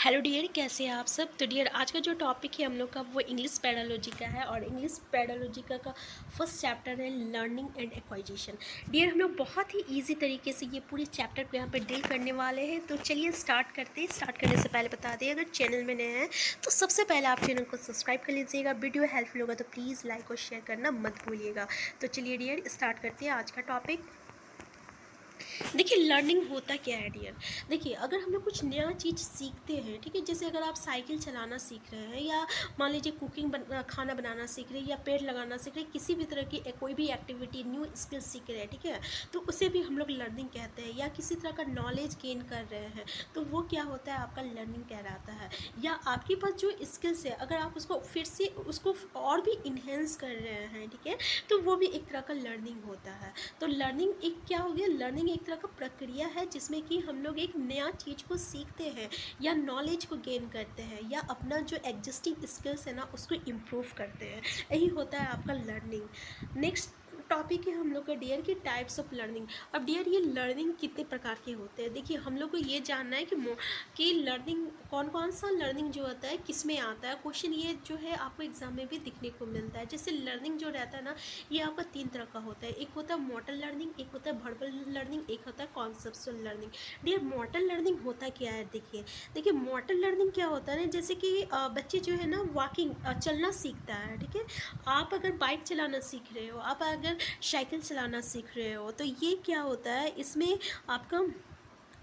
Hello dear, कैसे हैं आप सब। तो डियर, आज का जो टॉपिक है हम लोग का वो इंग्लिश पेडालॉजी का है और इंग्लिश पेडालॉजी का फर्स्ट चैप्टर है लर्निंग एंड एक्वाइजेशन। डियर, हम लोग बहुत ही इजी तरीके से ये पूरे चैप्टर को यहाँ पे डील करने वाले हैं। तो चलिए स्टार्ट करते हैं। स्टार्ट करने से पहले बता दें, अगर चैनल में नए हैं तो सबसे पहले आप चैनल को सब्सक्राइब कर लीजिएगा। वीडियो हेल्पफुल होगा तो प्लीज़ लाइक और शेयर करना मत भूलिएगा। तो चलिए डियर, स्टार्ट करते हैं आज का टॉपिक। देखिए, लर्निंग होता क्या है डियर। देखिए, अगर हम लोग कुछ नया चीज़ सीखते हैं, ठीक है, जैसे अगर आप साइकिल चलाना सीख रहे हैं या मान लीजिए खाना बनाना सीख रहे हैं या पेड़ लगाना सीख रहे हैं, किसी भी तरह की कोई भी एक्टिविटी न्यू स्किल सीख रहे हैं, ठीक है, तो उसे भी हम लोग लर्निंग कहते हैं। या किसी तरह का नॉलेज गेन कर रहे हैं तो वो क्या होता है, आपका लर्निंग कहलाता है। या आपके पास जो स्किल्स है, अगर आप उसको फिर से उसको और भी इन्हेंस कर रहे हैं, ठीक है, तो वो भी एक तरह का लर्निंग होता है। तो लर्निंग एक क्या हो गया, लर्निंग एक तरह का प्रक्रिया है जिसमें कि हम लोग एक नया चीज़ को सीखते हैं या नॉलेज को गेन करते हैं या अपना जो एग्जिस्टिंग स्किल्स है ना उसको इम्प्रूव करते हैं। यही होता है आपका लर्निंग। नेक्स्ट टॉपिक है हम लोग का डियर की टाइप्स ऑफ लर्निंग। अब डियर, ये लर्निंग कितने प्रकार के होते हैं। देखिए, हम लोग को ये जानना है कि लर्निंग कौन कौन सा लर्निंग जो होता है किस में आता है। क्वेश्चन ये जो है आपको एग्जाम में भी दिखने को मिलता है। जैसे लर्निंग जो रहता है ना, ये आपका तीन तरह का होता है। एक होता है मोटर लर्निंग, एक होता है वर्बल लर्निंग, एक होता है conceptual learning. Dear, motor learning होता क्या है, देखिए देखिए मोटर लर्निंग क्या होता है ना, जैसे कि बच्चे जो है ना वॉकिंग चलना सीखता है, ठीक है। आप अगर बाइक चलाना सीख रहे हो, आप अगर साइकिल चलाना सीख रहे हो, तो ये क्या होता है, इसमें आपका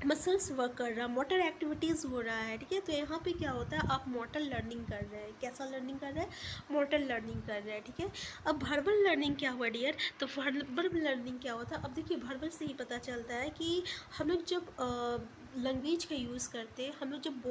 मसल्स वर्क कर रहा है, मोटर एक्टिविटीज़ हो रहा है, ठीक है। तो यहाँ पे क्या होता है, आप मोटर लर्निंग कर रहे हैं। कैसा लर्निंग कर रहे हैं, मोटर लर्निंग कर रहे हैं, ठीक है। अब वर्बल लर्निंग क्या हुआ डियर, तो वर्बल लर्निंग क्या होता है। अब देखिए, वर्बल से ही पता चलता है कि हम लोग जब लैंग्वेज का यूज़ करते हैं, हम लोग जब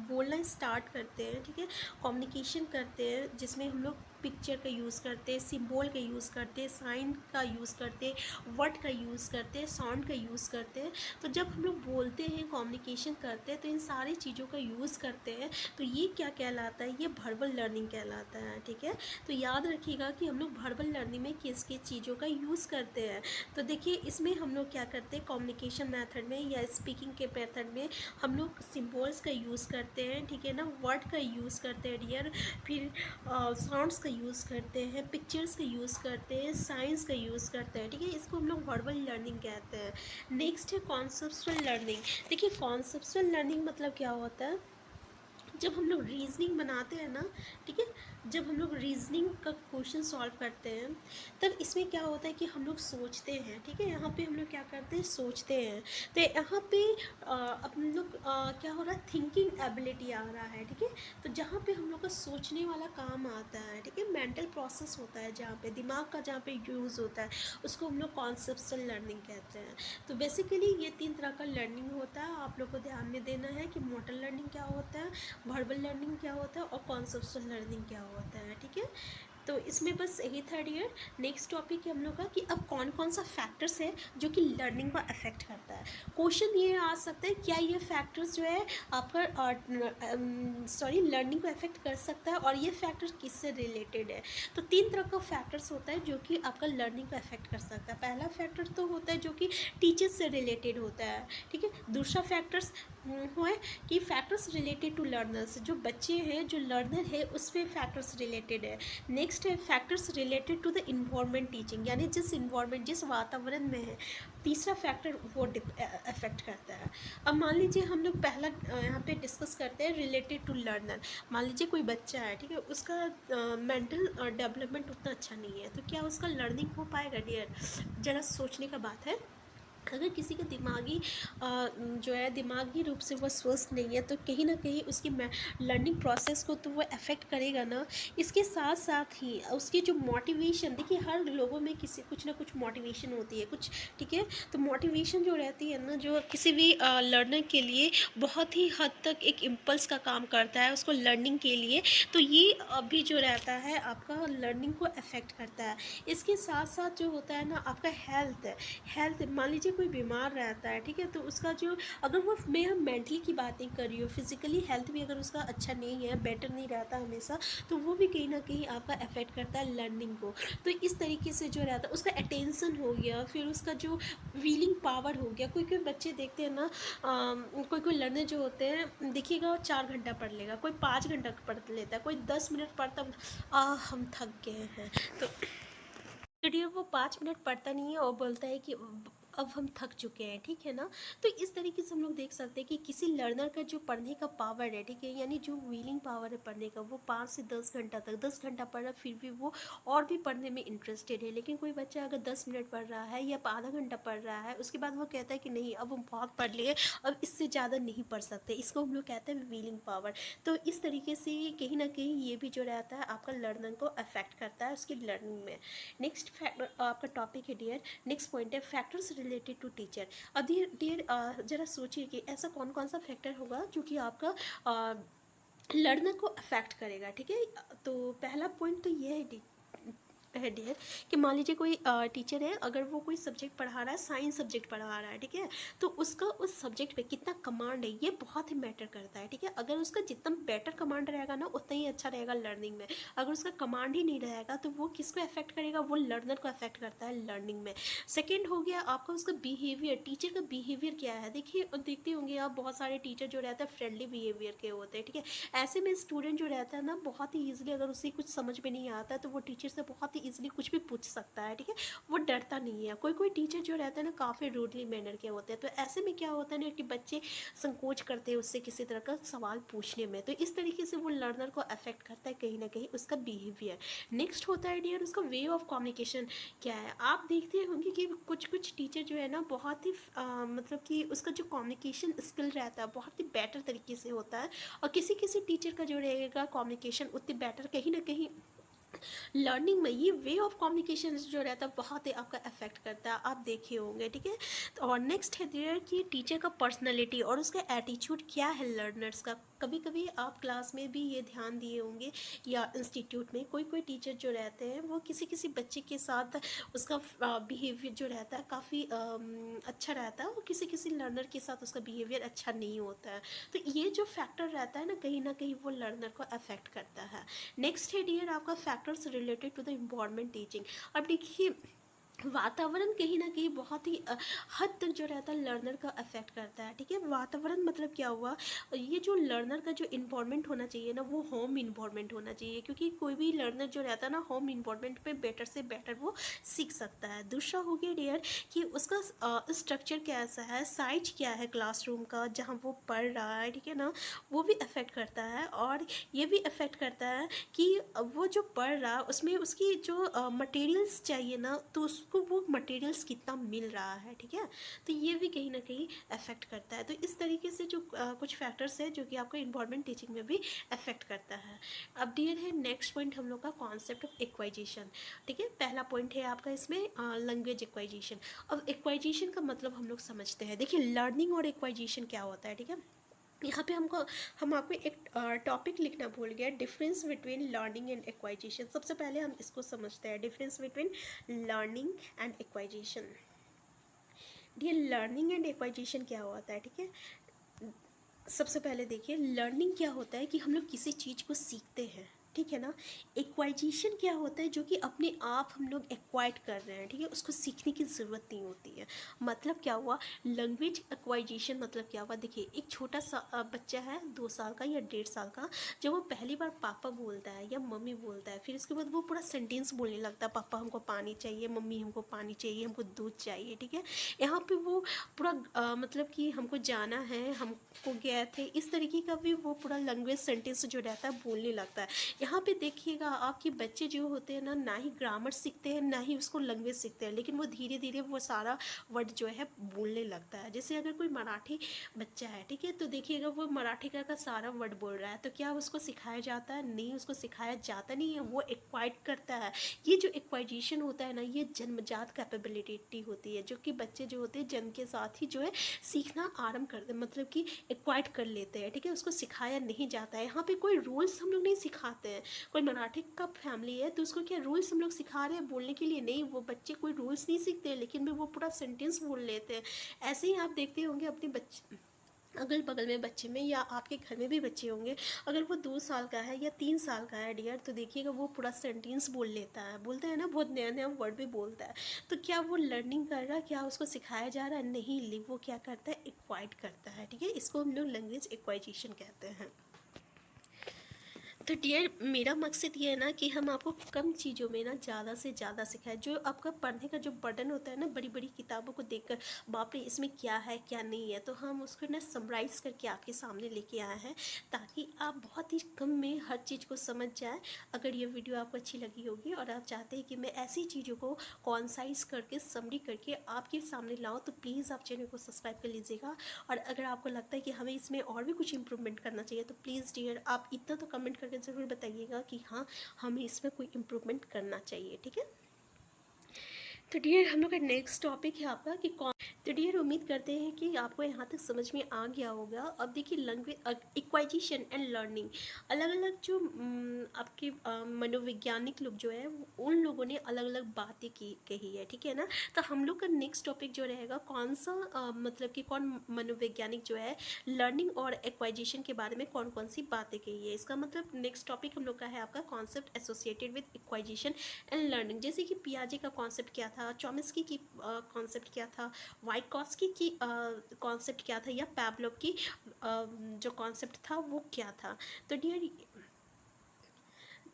बोलना स्टार्ट करते हैं, ठीक है, कम्युनिकेशन करते हैं, जिसमें हम लोग पिक्चर का यूज़ करते हैं, सिंबल का यूज़ करते हैं, साइन का यूज़ करते हैं, वर्ड का यूज़ करते हैं, साउंड का यूज़ करते हैं। तो जब हम लोग बोलते हैं, कम्युनिकेशन करते हैं, तो इन सारी चीज़ों का यूज़ करते हैं। तो ये क्या कहलाता है, ये वर्बल लर्निंग कहलाता है, ठीक है। तो याद रखिएगा कि हम लोग वर्बल लर्निंग में किस किस चीज़ों का यूज़ करते हैं। तो देखिए, इसमें हम लोग क्या करते हैं, कम्युनिकेशन मेथड में या स्पीकिंग के मेथड में हम लोग सिम्बल्स का यूज़ करते हैं, ठीक है ना, वर्ड का यूज़ करते हैं डियर, फिर साउंड्स का यूज़ करते हैं, पिक्चर्स का यूज़ करते हैं, साइंस का यूज़ करते हैं, ठीक है। इसको हम लोग वर्बल लर्निंग कहते हैं। नेक्स्ट है कॉन्सेप्चुअल लर्निंग। देखिए, कॉन्सेप्चुअल लर्निंग मतलब क्या होता है, जब हम लोग रीजनिंग बनाते हैं ना, ठीक है, जब हम लोग रीजनिंग का क्वेश्चन सॉल्व करते हैं, तब इसमें क्या होता है कि हम लोग सोचते हैं, ठीक है। यहाँ पे हम लोग क्या करते हैं, सोचते हैं। तो यहाँ पे अपन लोग क्या हो रहा है, थिंकिंग एबिलिटी आ रहा है, ठीक है। तो जहाँ पे हम लोग का सोचने वाला काम आता है, ठीक है, मेंटल प्रोसेस होता है, जहाँ पे दिमाग का जहाँ पे यूज़ होता है, उसको हम लोग कॉन्सेप्चुअल लर्निंग कहते हैं। तो बेसिकली ये तीन तरह का लर्निंग होता है। आप लोग को ध्यान में देना है कि मोटर लर्निंग क्या होता है, वर्बल लर्निंग क्या होता है और कॉन्सेप्चुअल लर्निंग क्या होता है, ठीक है। तो इसमें बस यही था डियर। नेक्स्ट टॉपिक है हम लोग का कि अब कौन कौन सा फैक्टर्स है जो कि लर्निंग को अफेक्ट करता है। क्वेश्चन ये आ सकता है, क्या ये फैक्टर्स जो है आपका लर्निंग को अफेक्ट कर सकता है और ये फैक्टर किससे रिलेटेड है। तो तीन तरह का फैक्टर्स होता है जो कि आपका लर्निंग को अफेक्ट कर सकता है। पहला फैक्टर तो होता है जो कि टीचर्स से रिलेटेड होता है, ठीक है। दूसरा फैक्टर्स है कि फैक्टर्स रिलेटेड टू लर्नर्स, जो बच्चे हैं, जो लर्नर है, उस पर फैक्टर्स रिलेटेड है। नेक्स्ट है factors related to the environment teaching, यानी जिस इन्वायरमेंट, जिस वातावरण में है। तीसरा फैक्टर वो अफेक्ट करता है। अब मान लीजिए हम लोग पहला यहाँ पे डिस्कस करते हैं रिलेटेड टू लर्नर। मान लीजिए कोई बच्चा है, ठीक है, उसका मेंटल डेवलपमेंट उतना अच्छा नहीं है, तो क्या उसका लर्निंग हो पाएगा डियर, ज़रा सोचने का बात है। अगर किसी का दिमागी जो है दिमागी रूप से वो स्वस्थ नहीं है, तो कहीं ना कहीं उसकी लर्निंग प्रोसेस को तो वो अफेक्ट करेगा ना। इसके साथ साथ ही उसकी जो मोटिवेशन, देखिए हर लोगों में किसी कुछ ना कुछ मोटिवेशन होती है कुछ, ठीक है। तो मोटिवेशन जो रहती है ना, जो किसी भी लर्नर के लिए बहुत ही हद तक एक इम्पल्स का काम करता है उसको लर्निंग के लिए। तो ये अभी जो रहता है आपका लर्निंग को अफेक्ट करता है। इसके साथ साथ जो होता है ना आपका हेल्थ, मान लीजिए कोई बीमार रहता है, ठीक है, तो उसका जो अगर वो मैं हम मेंटली की बात नहीं कर रही हूँ, फिजिकली हेल्थ भी अगर उसका अच्छा नहीं है, बेटर नहीं रहता हमेशा, तो वो भी कहीं ना कहीं आपका अफेक्ट करता है लर्निंग को। तो इस तरीके से जो रहता है उसका अटेंशन हो गया, फिर उसका जो वीलिंग पावर हो गया। कोई कोई बच्चे देखते हैं ना, कोई कोई लर्नर जो होते हैं देखिएगा वो 4 घंटा पढ़ लेगा, कोई 5 घंटा पढ़ लेता है, कोई 10 मिनट पढ़ता, हम थक गए हैं। तो चलिए वो 5 मिनट पढ़ता नहीं है और बोलता है कि अब हम थक चुके हैं, ठीक है ना। तो इस तरीके से हम लोग देख सकते हैं कि किसी लर्नर का जो पढ़ने का पावर है, ठीक है, यानी जो विलिंग पावर है पढ़ने का, वो 5 से 10 घंटा तक, 10 घंटा पढ़ रहा फिर भी वो और भी पढ़ने में इंटरेस्टेड है। लेकिन कोई बच्चा अगर 10 मिनट पढ़ रहा है या आधा घंटा पढ़ रहा है, उसके बाद वो कहता है कि नहीं अब हम बहुत पढ़ लिए, अब इससे ज़्यादा नहीं पढ़ सकते, इसको हम लोग कहते हैं विलिंग पावर। तो इस तरीके से कहीं ना कहीं ये भी जो रहता है आपका लर्नर को अफेक्ट करता है उसकी लर्निंग में। नेक्स्ट फैक्टर आपका टॉपिक है डियर, नेक्स्ट पॉइंट है फैक्टर्स रिलेटेड टू टीचर। अब डियर ज़रा सोचिए कि ऐसा कौन कौन सा फैक्टर होगा जो कि आपका लर्नर को अफेक्ट करेगा, ठीक है। तो पहला पॉइंट तो ये है डियर कि मान लीजिए कोई टीचर है, अगर वो कोई सब्जेक्ट पढ़ा रहा है, साइंस सब्जेक्ट पढ़ा रहा है, ठीक है, तो उसका उस सब्जेक्ट पे कितना कमांड है ये बहुत ही मैटर करता है, ठीक है। अगर उसका जितना बेटर कमांड रहेगा ना उतना ही अच्छा रहेगा लर्निंग में। अगर उसका कमांड ही नहीं रहेगा तो वो किसको अफेक्ट करेगा, वो लर्नर को अफेक्ट करता है लर्निंग में। सेकेंड हो गया आपका उसका बिहेवियर, टीचर का बिहेवियर क्या है। देखिए देखते होंगे आप बहुत सारे टीचर जो रहते हैं फ्रेंडली बिहेवियर के होते हैं, ठीक है। ऐसे में स्टूडेंट जो रहता है ना बहुत ही ईजिली, अगर उसे कुछ समझ में नहीं आता है तो वो टीचर से बहुत ही ईजिली कुछ भी पूछ सकता है, ठीक है, वो डरता नहीं है। कोई कोई टीचर जो रहता है ना काफ़ी रूडली मैनर के होते हैं, तो ऐसे में क्या होता है ना कि बच्चे संकोच करते हैं उससे किसी तरह का सवाल पूछने में। तो इस तरीके से वो लर्नर को अफेक्ट करता है कहीं ना कहीं उसका बिहेवियर। नेक्स्ट होता है डियर उसका वे ऑफ कम्युनिकेशन क्या है। आप देखते होंगे कि कुछ कुछ टीचर जो है ना बहुत ही मतलब कि उसका जो कम्युनिकेशन स्किल रहता है बहुत ही बेटर तरीके से होता है, और किसी किसी टीचर का जो रहेगा कम्युनिकेशन उतनी बेटर कहीं ना कहीं लर्निंग में ये वे ऑफ कम्युनिकेशन जो रहता है बहुत ही आपका अफेक्ट करता है, आप देखे होंगे, ठीक है। तो और नेक्स्ट है देयर कि टीचर का पर्सनैलिटी और उसका एटीट्यूड क्या है लर्नर्स का। कभी कभी आप क्लास में भी ये ध्यान दिए होंगे या इंस्टीट्यूट में कोई कोई टीचर जो रहते हैं वो किसी किसी बच्चे के साथ उसका बिहेवियर जो रहता है काफ़ी अच्छा रहता है, और किसी किसी लर्नर के साथ उसका बिहेवियर अच्छा नहीं होता है। तो ये जो फैक्टर रहता है ना कहीं वो लर्नर को अफेक्ट करता है। नेक्स्ट है डियर आपका factors related to the environment teaching. अब देखिए वातावरण कहीं ना कहीं बहुत ही हद तक जो रहता है लर्नर का अफेक्ट करता है, ठीक है। वातावरण मतलब क्या हुआ, ये जो लर्नर का जो इन्वायरमेंट होना चाहिए ना वो होम इन्वायरमेंट होना चाहिए, क्योंकि कोई भी लर्नर जो रहता है ना होम इन्वायरमेंट में बेटर से बेटर वो सीख सकता है। दूसरा हो गया डियर कि उसका स्ट्रक्चर कैसा है, साइज क्या है क्लासरूम का जहाँ वो पढ़ रहा है, ठीक है ना, वो भी अफेक्ट करता है। और ये भी अफेक्ट करता है कि वो जो पढ़ रहा है उसमें उसकी जो मटेरियल्स चाहिए ना तो उसको वो मटेरियल्स कितना मिल रहा है, ठीक है। तो ये भी कहीं ना कहीं अफेक्ट करता है। तो इस तरीके से जो कुछ फैक्टर्स है जो कि आपको इन्वायरमेंट टीचिंग में भी अफेक्ट करता है। अब डियर है नेक्स्ट पॉइंट हम लोग का कॉन्सेप्ट ऑफ इक्वाइजेशन, ठीक है। पहला पॉइंट है आपका इसमें लैंग्वेज इक्वाइजेशन। अब इक्वाइजेशन का मतलब हम लोग समझते हैं, देखिए लर्निंग और इक्वाइजेशन क्या होता है, ठीक है। यहाँ पे हम आपको एक टॉपिक लिखना भूल गया, difference between learning and acquisition. सबसे पहले हम इसको समझते हैं, difference between learning and acquisition. ये लर्निंग एंड एक्वाइजेशन क्या होता है, ठीक है। सबसे पहले देखिए लर्निंग क्या होता है कि हम लोग किसी चीज़ को सीखते हैं, ठीक है ना। एक्वाइजेशन क्या होता है जो कि अपने आप हम लोग एक्वाइट कर रहे हैं, ठीक है, उसको सीखने की ज़रूरत नहीं होती है। मतलब क्या हुआ, लैंग्वेज एक्वाइजेशन मतलब क्या हुआ, देखिए एक छोटा सा बच्चा है 2 साल का या 1.5 साल का, जब वो पहली बार पापा बोलता है या मम्मी बोलता है, फिर उसके बाद वो पूरा सेंटेंस बोलने लगता है, पापा हमको पानी चाहिए, मम्मी हमको पानी चाहिए, हमको दूध चाहिए, ठीक है। यहाँ पे वो पूरा मतलब कि हमको जाना है, हमको गए थे, इस तरीके का भी वो पूरा लैंग्वेज सेंटेंस जो रहता है बोलने लगता है। यहाँ पे देखिएगा आपके बच्चे जो होते हैं ना ही ग्रामर सीखते हैं ना ही उसको लैंग्वेज सीखते हैं, लेकिन वो धीरे धीरे वो सारा वर्ड जो है बोलने लगता है। जैसे अगर कोई मराठी बच्चा है, ठीक है, तो देखिएगा वो मराठी का सारा वर्ड बोल रहा है, तो क्या उसको सिखाया जाता है, नहीं, उसको सिखाया जाता नहीं है, वो एक्वाइट करता है। ये जो एक्वाइजेशन होता है ना ये जन्मजात कैपेबिलिटी होती है, जो कि बच्चे जो होते हैं जन्म के साथ ही जो है सीखना आरंभ करते हैं, मतलब कि एक्वाइट कर लेते हैं, ठीक है, उसको सिखाया नहीं जाता है। यहाँ पे कोई रूल्स हम लोग नहीं सिखाते हैं। कोई मराठी का फैमिली है तो उसको क्या रूल्स हम लोग सिखा रहे हैं बोलने के लिए? नहीं, वो बच्चे कोई रूल्स नहीं सीखते, लेकिन वो पूरा सेंटेंस बोल लेते हैं। ऐसे ही आप देखते होंगे अपने बच्चे, अगल बगल में बच्चे में, या आपके घर में भी बच्चे होंगे, अगर वो 2 साल का है या 3 साल का है डियर, तो देखिएगा वो पूरा सेंटेंस बोल लेता है, बोलता है ना, बहुत नया नया वर्ड भी बोलता है। तो क्या वो लर्निंग कर रहा है? क्या उसको सिखाया जा रहा है? नहीं, वो क्या करता है, एक्वाइड करता है। ठीक है, इसको हम लोग लैंग्वेज एक्वाइजेशन कहते हैं। तो डियर, मेरा मकसद ये है ना कि हम आपको कम चीज़ों में ना ज़्यादा से ज़्यादा सिखाएं। जो आपका पढ़ने का जो बर्डन होता है ना, बड़ी बड़ी किताबों को देखकर बाप रे इसमें क्या है क्या नहीं है, तो हम उसको ना समराइज़ करके आपके सामने लेके आए हैं, ताकि आप बहुत ही कम में हर चीज़ को समझ जाएं। अगर ये वीडियो आपको अच्छी लगी होगी और आप चाहते हैं कि मैं ऐसी चीज़ों को कॉन्साइज करके समरी करके आपके सामने लाऊं, तो प्लीज़ आप चैनल को सब्सक्राइब कर लीजिएगा। और अगर आपको लगता है कि हमें इसमें और भी कुछ इम्प्रूवमेंट करना चाहिए, तो प्लीज़ डियर आप इतना तो कमेंट करके ज़रूर बताइएगा कि हाँ, हमें इसमें कोई इम्प्रूवमेंट करना चाहिए। ठीक है, तो डियर हम लोग का नेक्स्ट टॉपिक है आपका कि कौन। तो डियर उम्मीद करते हैं कि आपको यहाँ तक समझ में आ गया होगा। अब देखिए, लैंग्वेज इक्वाइजेशन एंड लर्निंग, अलग अलग जो आपके मनोवैज्ञानिक लोग जो है, उन लोगों ने अलग अलग बातें कही है। ठीक है ना, तो हम लोग का नेक्स्ट टॉपिक जो रहेगा कौन सा, मतलब कि कौन मनोवैज्ञानिक जो है लर्निंग और एक्वाइजेशन के बारे में कौन कौन सी बातें कही है। इसका मतलब नेक्स्ट टॉपिक हम लोग का है आपका concept associated with acquisition and learning. जैसे कि पियाजे का कॉन्सेप्ट क्या था, चॉम्स्की की कॉन्सेप्ट क्या था, वाइकोस्की की कॉन्सेप्ट क्या था, या पैवलोव की जो कॉन्सेप्ट था वो क्या था। तो डियर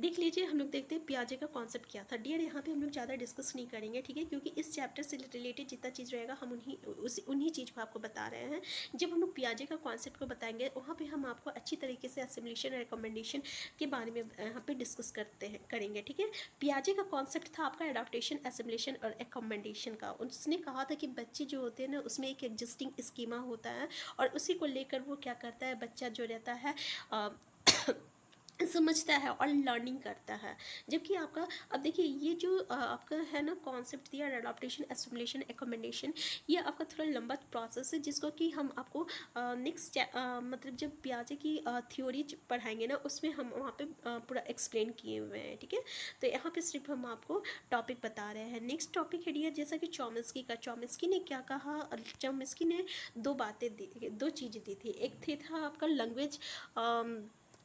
देख लीजिए, हम लोग देखते हैं पियाजे का कॉन्सेप्ट क्या था। डियर यहाँ पे हम लोग ज़्यादा डिस्कस नहीं करेंगे, ठीक है, क्योंकि इस चैप्टर से रिलेटेड जितना चीज़ रहेगा हम उन्हीं चीज़ को आपको बता रहे हैं। जब हम लोग पियाजे का कॉन्सेप्ट को बताएंगे, वहाँ पे हम आपको अच्छी तरीके से असिमुलेशन और रिकमेंडेशन के बारे में यहाँ पे डिस्कस करेंगे। ठीक है, पियाजे का कॉन्सेप्ट था आपका एडाप्टेशन, असिमुलेशन और रिकमेंडेशन का। उसने कहा था कि बच्चे जो होते हैं ना, उसमें एक एग्जिस्टिंग स्कीमा होता है, और उसी को लेकर वो क्या करता है, बच्चा जो रहता है समझता है और लर्निंग करता है। जबकि आपका, अब देखिए, ये जो आपका है ना कॉन्सेप्ट दिया, एडाप्टेशन, एसिमुलेशन, एकमेंडेशन, ये आपका थोड़ा लंबा प्रोसेस है, जिसको कि हम आपको नेक्स्ट मतलब जब पियाजे की थ्योरी पढ़ाएंगे ना, उसमें हम वहाँ पे पूरा एक्सप्लेन किए हुए हैं। ठीक है, तो यहाँ पे सिर्फ हम आपको टॉपिक बता रहे हैं। नेक्स्ट टॉपिक है डियर, जैसा कि चॉम्स्की का, चॉम्स्की ने क्या कहा, चॉम्स्की ने दो चीज़ें दी थी। एक था आपका लैंग्वेज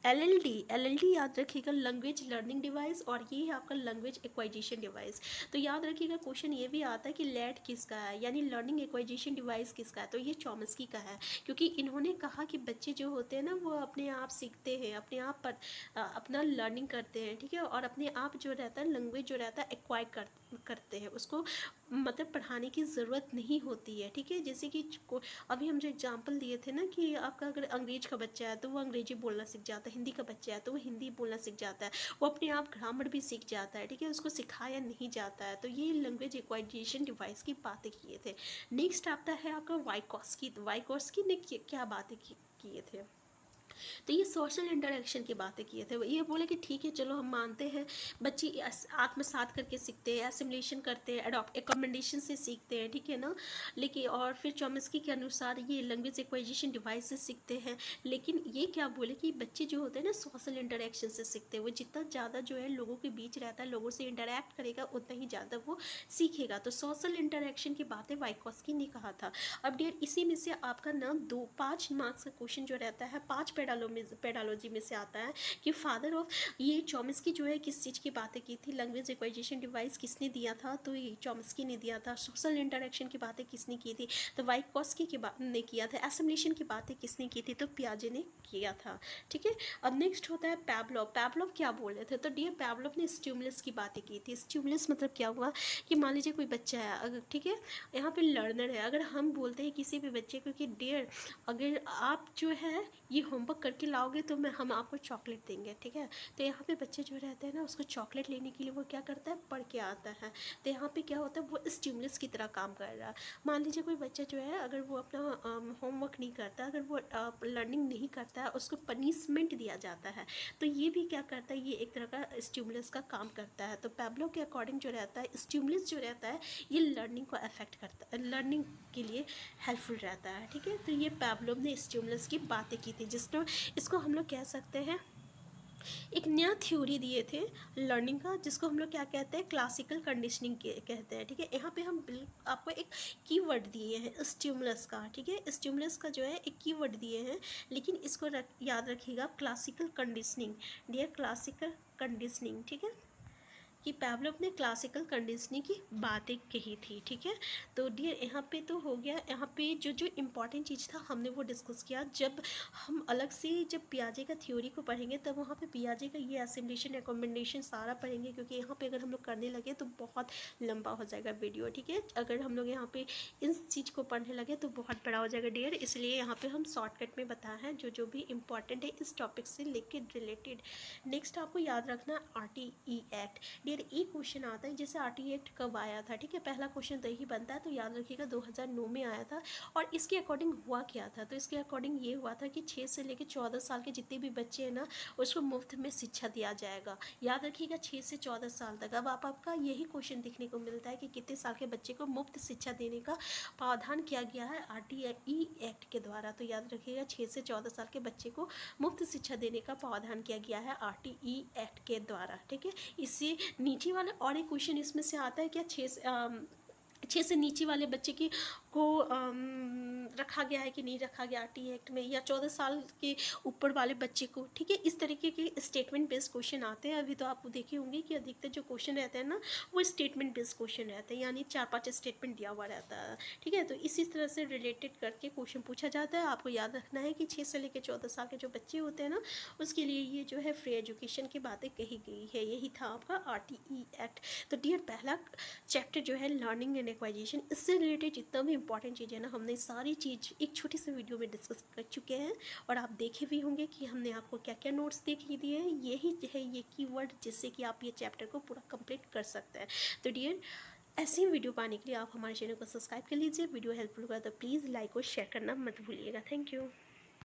एल एल डी याद रखिएगा, लैंग्वेज लर्निंग डिवाइस, और ये है आपका लैंग्वेज एक्वाइजेशन डिवाइस। तो याद रखिएगा, क्वेश्चन ये भी आता है कि लैट किसका है, यानी लर्निंग एक्वाइजेशन डिवाइस किसका है, तो ये चॉम्स्की का है। क्योंकि इन्होंने कहा कि बच्चे जो होते हैं ना, वो अपने आप सीखते हैं, अपने आप पर अपना लर्निंग करते हैं। ठीक है, और अपने आप जो रहता है, लैंग्वेज जो रहता है एक्वायर करते हैं, उसको मतलब पढ़ाने की ज़रूरत नहीं होती है। ठीक है, जैसे कि अभी हम जो एग्जांपल दिए थे ना, कि आपका अगर अंग्रेज का बच्चा है तो वो अंग्रेजी बोलना सीख जाता है, हिंदी का बच्चा है तो वो हिंदी बोलना सीख जाता है, वो अपने आप ग्रामर भी सीख जाता है। ठीक है, उसको सिखाया नहीं जाता है। तो ये लैंग्वेज एक्वाइजेशन डिवाइस की बातें किए थे। नेक्स्ट आता है आपका वाइकोस्की। वाइकोस्की ने क्या बातें किए थे, तो ये सोशल इंटरेक्शन की बातें किए थे। ये बोले कि ठीक है, चलो हम मानते हैं बच्चे आत्मसात करके सीखते हैं, एसिमुलेशन करते हैं, अडॉप्ट एकमेंडेशन से सीखते हैं। ठीक है ना, लेकिन और फिर चॉम्स्की के अनुसार ये लैंग्वेज एक्वाइजेशन डिवाइस से सीखते हैं। लेकिन ये क्या बोले कि बच्चे जो होते हैं ना, सोशल इंटरेक्शन से सीखते हैं। वो जितना ज़्यादा जो है लोगों के बीच रहता है, लोगों से इंटरेक्ट करेगा, उतना ही ज़्यादा वो सीखेगा। तो सोशल इंटरेक्शन की बातें वाइकोस्की ने कहा था। अब डियर, इसी में से आपका ना 5 मार्क्स का क्वेश्चन जो रहता है, 5 पेडालॉजी में से आता है कि फादर ऑफ, ये चॉम्स्की जो है किस चीज़ की बातें की थी, लैंग्वेज एक्वाइजेशन डिवाइस किसने दिया था, तो ये चॉम्स्की ने दिया था। सोशल इंटरेक्शन की बातें किसने की थी, तो वाइकोस्की ने किया था। एसिमुलेशन की बातें किसने की थी, तो पियाजे ने किया था। ठीक है, अब नेक्स्ट होता है पैवलोव। पैवलोव क्या बोल रहे थे, तो डियर पैवलोव ने स्टिमुलस की बातें की थी। स्टिमुलस मतलब क्या हुआ कि मान लीजिए कोई बच्चा है, अगर ठीक है, यहाँ पे लर्नर है, अगर हम बोलते हैं किसी भी बच्चे को कि डियर अगर आप जो है ये होमवर्क करके लाओगे तो हम आपको चॉकलेट देंगे। ठीक है, तो यहाँ पे बच्चे जो रहते हैं ना, उसको चॉकलेट लेने के लिए वो क्या करता है, पढ़ के आता है। तो यहाँ पे क्या होता है, वो स्टिमुलस की तरह काम कर रहा है। मान लीजिए कोई बच्चा जो है, अगर वो अपना होमवर्क नहीं करता, अगर वो लर्निंग नहीं करता है, उसको पनिशमेंट दिया जाता है, तो ये भी क्या करता है, ये एक तरह का स्टिमुलस का काम करता है। तो पैवलोव के अकॉर्डिंग जो रहता है, स्टिमुलस जो रहता है, ये लर्निंग को अफेक्ट करता है, लर्निंग के लिए हेल्पफुल रहता है। ठीक है, तो ये पैवलोव ने स्टिमुलस की बातें की थी, जिसको इसको हम लोग कह सकते हैं एक नया थ्योरी दिए थे लर्निंग का, जिसको हम लोग क्या कहते हैं, क्लासिकल कंडीशनिंग कहते हैं। ठीक है, यहाँ पे हम आपको एक कीवर्ड दिए हैं स्टिमुलस का। ठीक है, स्टिमुलस का जो है एक कीवर्ड दिए हैं, लेकिन इसको याद रखिएगा, classical conditioning, dear classical conditioning. ठीक है, कि पैवलोव ने क्लासिकल कंडीशनिंग की बातें कही थी। ठीक है, तो डियर यहाँ पे तो हो गया, यहाँ पे जो जो इम्पॉर्टेंट चीज़ था हमने वो डिस्कस किया। जब हम अलग से जब पियाजे का थ्योरी को पढ़ेंगे तब वहाँ पे पियाजे का ये असिमिलेशन रिकमेंडेशन सारा पढ़ेंगे, क्योंकि यहाँ पे अगर हम लोग करने लगे तो बहुत लंबा हो जाएगा वीडियो। ठीक है, अगर हम लोग यहाँ पे इस चीज़ को पढ़ने लगे तो बहुत बड़ा हो जाएगा डियर, इसलिए यहाँ पे हम शॉर्टकट में बताया है जो जो भी इम्पॉर्टेंट है इस टॉपिक से लेके रिलेटेड। नेक्स्ट आपको याद रखना RTE एक्ट। डियर एक क्वेश्चन आता है जैसे RTE एक्ट कब आया था। ठीक है, पहला क्वेश्चन तो यही बनता है, तो याद रखिएगा 2009 में आया था। और इसके अकॉर्डिंग हुआ क्या था, तो इसके अकॉर्डिंग ये हुआ था कि 6 से लेकर 14 साल के जितने भी बच्चे हैं ना, उसको मुफ्त में शिक्षा दिया जाएगा। याद रखिएगा 6 से 14 साल तक। अब आपका यही क्वेश्चन देखने को मिलता है कि कितने साल के बच्चे को मुफ्त शिक्षा देने का प्रावधान किया गया है RTE एक्ट के द्वारा। तो याद रखिएगा 6 से 14 साल के बच्चे को मुफ्त शिक्षा देने का प्रावधान किया गया है RTE एक्ट के द्वारा। ठीक है, इससे नीचे वाला और एक क्वेश्चन इसमें से आता है क्या, 6 से नीचे वाले बच्चे की को रखा गया है कि नहीं रखा गया RTE एक्ट में, या 14 साल के ऊपर वाले बच्चे को। ठीक है, इस तरीके के स्टेटमेंट बेस्ड क्वेश्चन आते हैं। अभी तो आप देखे होंगे कि अधिकतर जो क्वेश्चन रहते हैं ना वो स्टेटमेंट बेस्ड क्वेश्चन रहते हैं, यानी 4-5 स्टेटमेंट दिया हुआ रहता है। ठीक है, तो इसी तरह से रिलेटेड करके क्वेश्चन पूछा जाता है। आपको याद रखना है कि 6 से लेकर 14 साल के जो बच्चे होते हैं ना, उसके लिए ये जो है फ्री एजुकेशन की बातें कही गई है। यही था आपका RTE एक्ट। तो डियर पहला चैप्टर जो है लर्निंग एंड एक्वाइजेशन, इससे रिलेटेड जितना भी इंपॉर्टेंट चीज़ है ना, हमने सारी चीज़ एक छोटी सी वीडियो में डिस्कस कर चुके हैं। और आप देखे भी होंगे कि हमने आपको क्या क्या नोट्स देख दिए हैं। यही है ये कीवर्ड जिससे कि आप ये चैप्टर को पूरा कंप्लीट कर सकते हैं। तो डियर ऐसी वीडियो पाने के लिए आप हमारे चैनल को सब्सक्राइब कर लीजिए। वीडियो हेल्पफुल हुआ तो प्लीज़ लाइक और शेयर करना मत भूलिएगा। Thank you.